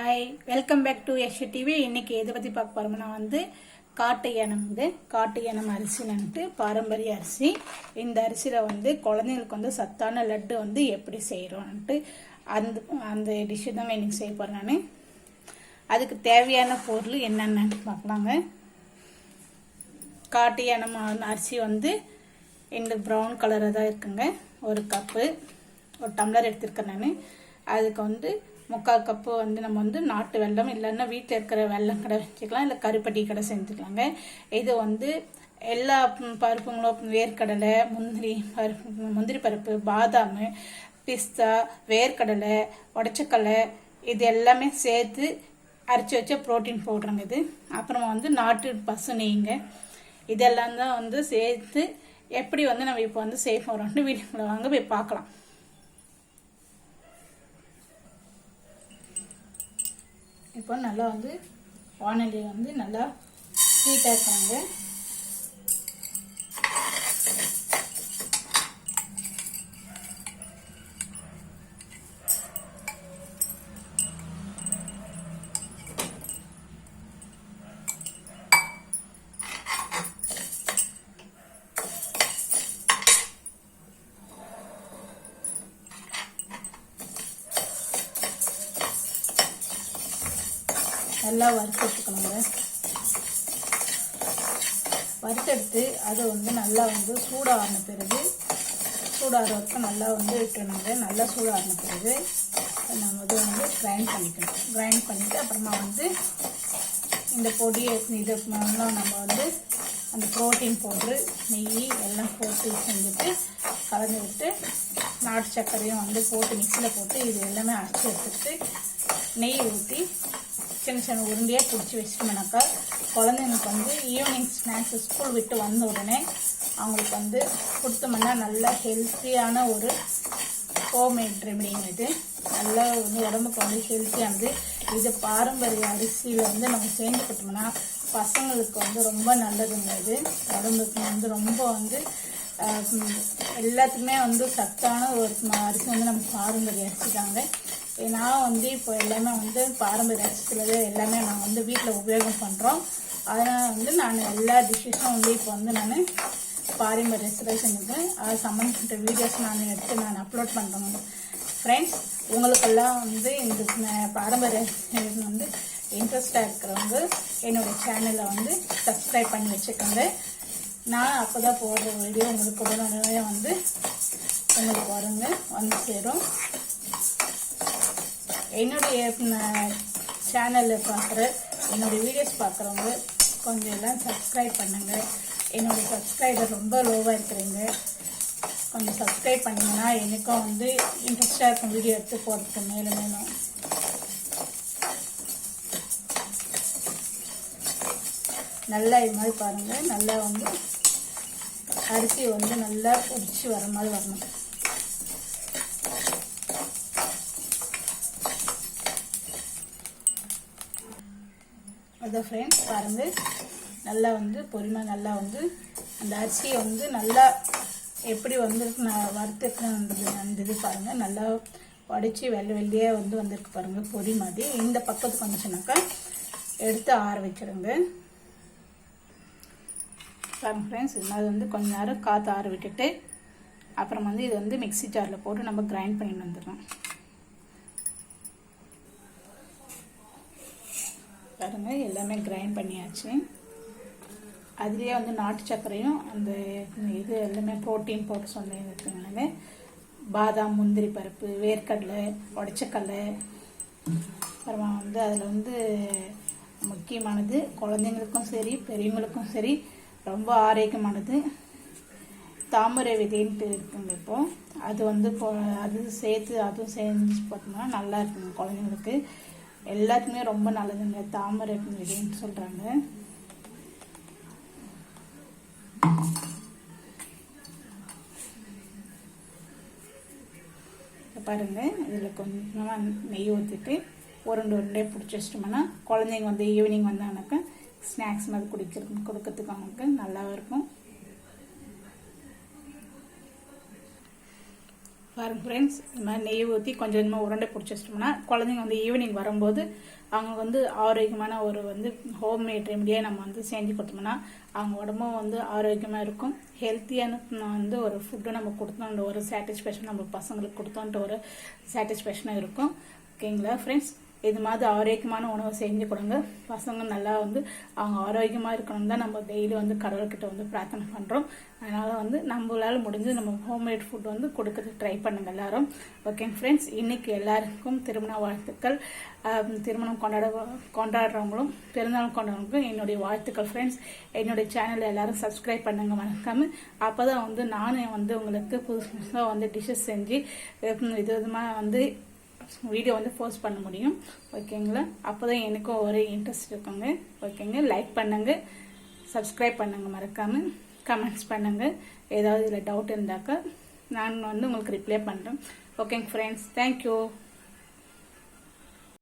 Hi, welcome back to Yash TV. இன்னைக்கு எதை பற்றி பார்க்க போகிறோம்னா காட்டு யானம் அரிசின்ட்டு பாரம்பரிய அரிசி. இந்த அரிசியில் குழந்தைங்களுக்கு சத்தான லட்டு எப்படி செய்கிறோன்ட்டு அந்த அந்த டிஷ்ஷு தாங்க இன்னைக்கு செய்ய போகிறேன் நான். அதுக்கு தேவையான பொருள் என்னென்னு பார்க்கலாங்க. காட்டு யானம் அரிசி இந்த ப்ரௌன் கலராக தான் இருக்குங்க. ஒரு கப்பு, ஒரு டம்ளர் எடுத்துருக்கேன் நான். அதுக்கு 3/4 கப்பு நம்ம நாட்டு வெல்லம், இல்லைன்னா வீட்டில் இருக்கிற வெல்லம் கடை வச்சுக்கலாம், இல்லை கருப்பட்டி கடை செஞ்சுக்கலாங்க. இது எல்லா பருப்புங்களும், வேர்க்கடலை, முந்திரி பருப்பு, பாதாம், பிஸ்தா, வேர்க்கடலை, உடச்சக்கடலை, இது எல்லாமே சேர்த்து அரைச்சி வச்ச ப்ரோட்டீன் பவுடருங்க இது. அப்புறமா நாட்டு பசு நெய்ங்க. இதெல்லாம் தான் சேர்த்து எப்படி நம்ம இப்போ செய்ய போகிறோம்னு வீடியோக்குள்ள வாங்க போய் பார்க்கலாம். இப்போ நல்லா வானொலி நல்லா ஹீட்டாக இருக்காங்க. நல்லா வறுத்தெடுத்துக்கணுங்க. வறுத்தெடுத்து அதை நல்லா சூடான பிறகு, சூடாகிற வரைக்கும் நல்லா விட்டுணுங்க. நல்லா சூடாகின பிறகு நம்ம கிரைண்ட் பண்ணிக்கணும். கிரைண்ட் பண்ணிவிட்டு அப்புறமா இந்த பொடியை இது நம்ம அந்த ப்ரோட்டீன் பவுட்ரு, நெய் எல்லாம் போட்டு செஞ்சுட்டு கலந்து விட்டு, நாட்டு சர்க்கரையும் போட்டு மிக்சியில் போட்டு இது எல்லாமே அரைச்சி எடுத்துக்கிட்டு நெய் ஊற்றி சின்ன சின்ன உருண்டையாக பிடிச்சி வச்சிட்டோம்னாக்கா குழந்தைங்களுக்கு ஈவினிங் ஸ்நாக்ஸ் ஸ்கூல் விட்டு வந்த உடனே அவங்களுக்கு கொடுத்தோம்னா நல்லா ஹெல்த்தியான ஒரு ஹோம்மேட் ரெமடிங்க. இது நல்லா உடம்புக்கு ஹெல்த்தியானது. இது பாரம்பரிய அரிசியில் நம்ம சேர்ந்துக்கிட்டோம்னா பசங்களுக்கு ரொம்ப நல்லதுங்க. இது உடம்புக்கு ரொம்ப எல்லாத்துக்குமே சத்தான ஒரு அரிசி நம்ம பாரம்பரிய அரிசி தாங்க. நான் இப்போ எல்லாமே பாரம்பரிய அரிசியில் எல்லாமே நான் வீட்டில் உபயோகம் பண்ணுறோம். அதனால் நான் எல்லா டிஷ்ஷஸும் இப்போ நான் பாரம்பரிய அரிசியில் செஞ்சுருக்கேன். அது சம்மந்தப்பட்ட வீடியோஸ் நான் எடுத்து நான் அப்லோட் பண்ணுறேன். ஃப்ரெண்ட்ஸ், உங்களுக்கெல்லாம் இந்த பாரம்பரிய அரிசி இன்ட்ரெஸ்டாக இருக்கிறவங்க என்னுடைய சேனலை சப்ஸ்கிரைப் பண்ணி வச்சுக்கோங்க. நான் அப்போ தான் போடுற வீடியோ உங்களுக்கு உடனே உங்களுக்கு வருங்க, சேரும். என்னுடைய சேனலில் பார்க்குற என்னுடைய வீடியோஸ் பார்க்குறவங்க கொஞ்சம் எல்லாம் சப்ஸ்கிரைப் பண்ணுங்கள். என்னுடைய சப்ஸ்கிரைபர் ரொம்ப லோவாக இருக்கிறீங்க. கொஞ்சம் சப்ஸ்கிரைப் பண்ணிங்கன்னா எனக்கும் இன்ட்ரெஸ்டாக இருக்கும் வீடியோ எடுத்து போகிறதுக்கு மேலும் மேலும். நல்லா இது மாதிரி பாருங்கள். நல்லா அரிசி நல்லா பொரிச்சு வர மாதிரி வரணும். அதான் ஃப்ரெண்ட்ஸ் பாருங்கள், நல்லா பொறுமை நல்லா அந்த அரிசியை நல்லா எப்படி நான் வறுத்துக்குன்றது பாருங்கள். நல்லா உடைச்சி வெள்ளையாக வந்திருக்கு பாருங்கள், பொரி மாதிரி. இந்த பக்கத்துக்கு வந்துச்சுனாக்கா எடுத்து ஆற வச்சிடுங்க. பாருங்கள் ஃப்ரெண்ட்ஸ், அது கொஞ்ச நேரம் காற்று ஆற விட்டுட்டு அப்புறம் இது மிக்ஸி ஜாரில் போட்டு நம்ம கிரைண்ட் பண்ணிட்டு வந்துடலாம். பாருங்க, எல்லாமே கிரைண்ட் பண்ணியாச்சு. அதுலேயே நாட்டு சர்க்கரையும் அந்த இது எல்லாமே ப்ரோட்டீன் போட்டு சொன்னீங்க. பாதாம், முந்திரி பருப்பு, வேர்க்கடலை, உடச்சக்கடலை, அப்புறமா அதில் முக்கியமானது குழந்தைங்களுக்கும் சரி பெரியவங்களுக்கும் சரி ரொம்ப ஆரோக்கியமானது தாமரை விதைன்ட்டு இருக்குங்க. இப்போது அது அது சேர்த்து அதுவும் செஞ்சு பார்த்தோம்னா நல்லா இருக்குங்க. குழந்தைங்களுக்கு எல்லாத்துக்குமே ரொம்ப நல்லதுங்க. தாமரை விதைன்னு சொல்கிறாங்க. பாருங்கள், இதில் கொஞ்சமாக நெய் ஊற்றிட்டு உருண்டை பிடிச்சி வச்சிட்டோம்னா குழந்தைங்க ஈவினிங் வந்தாங்கனாக்கா ஸ்நாக்ஸ் மாதிரி கொடுக்கறதுக்கு அவங்களுக்கு நல்லா இருக்கும். பாருங்க ஃப்ரெண்ட்ஸ், இந்த மாதிரி நெய் ஊற்றி கொஞ்சம் கொஞ்சமாக உருண்டை பிடிச்சி வச்சிட்டோம்னா குழந்தைங்க வந்து ஈவினிங் வரும்போது அவங்க வந்து ஆரோக்கியமான ஒரு வந்து ஹோம்மேட் ரெமடியாக நம்ம வந்து செஞ்சு கொடுத்தோம்னா அவங்க உடம்பும் வந்து ஆரோக்கியமாக இருக்கும். ஹெல்த்தியான வந்து ஒரு ஃபுட்டு நம்ம கொடுத்தோன்ற ஒரு சாட்டிஸ்ஃபேக்ஷன் நம்ம பசங்களுக்கு கொடுத்தோன்ற ஒரு சாட்டிஸ்ஃபேக்ஷனாக இருக்கும். ஓகேங்களா ஃப்ரெண்ட்ஸ், இது மாதிரி ஆரோக்கியமான உணவை செஞ்சு கொடுங்க. பசங்க நல்லா வந்து அவங்க ஆரோக்கியமாக இருக்கணும் தான் நம்ம டெய்லி வந்து கடவுள்கிட்ட வந்து பிரார்த்தனை பண்ணுறோம். அதனால் வந்து நம்மளால் முடிஞ்சு நம்ம ஹோம்மேட் ஃபுட் வந்து கொடுக்கறதுக்கு ட்ரை பண்ணுங்க எல்லாரும். ஓகேங்க ஃப்ரெண்ட்ஸ், இன்னைக்கு எல்லாருக்கும் திருமண வாழ்த்துக்கள். திருமணம் கொண்டாடுறவங்களும் பிறந்தநாள் கொண்டாடுறவங்களுக்கும் என்னுடைய வாழ்த்துக்கள் ஃப்ரெண்ட்ஸ். என்னுடைய சேனலில் எல்லாரும் சப்ஸ்கிரைப் பண்ணுங்க மறக்காமல். அப்போ தான் வந்து நானும் வந்து உங்களுக்கு புதுசு புதுசாக வந்து டிஷ்ஷஸ் செஞ்சு விதமாக வந்து வீடியோ வந்து போஸ்ட் பண்ண முடியும். ஓகேங்களா, அப்போதான் எனக்கும் ஒரு இன்ட்ரெஸ்ட் இருக்குங்க. ஓகேங்க, லைக் பண்ணுங்க, சப்ஸ்கிரைப் பண்ணுங்க மறக்காம, கமெண்ட்ஸ் பண்ணுங்க. ஏதாவது இதில் டவுட் இருந்தாக்கா நான் வந்து உங்களுக்கு ரிப்ளை பண்ணுறேன். ஓகேங்க ஃப்ரெண்ட்ஸ், தேங்க்யூ.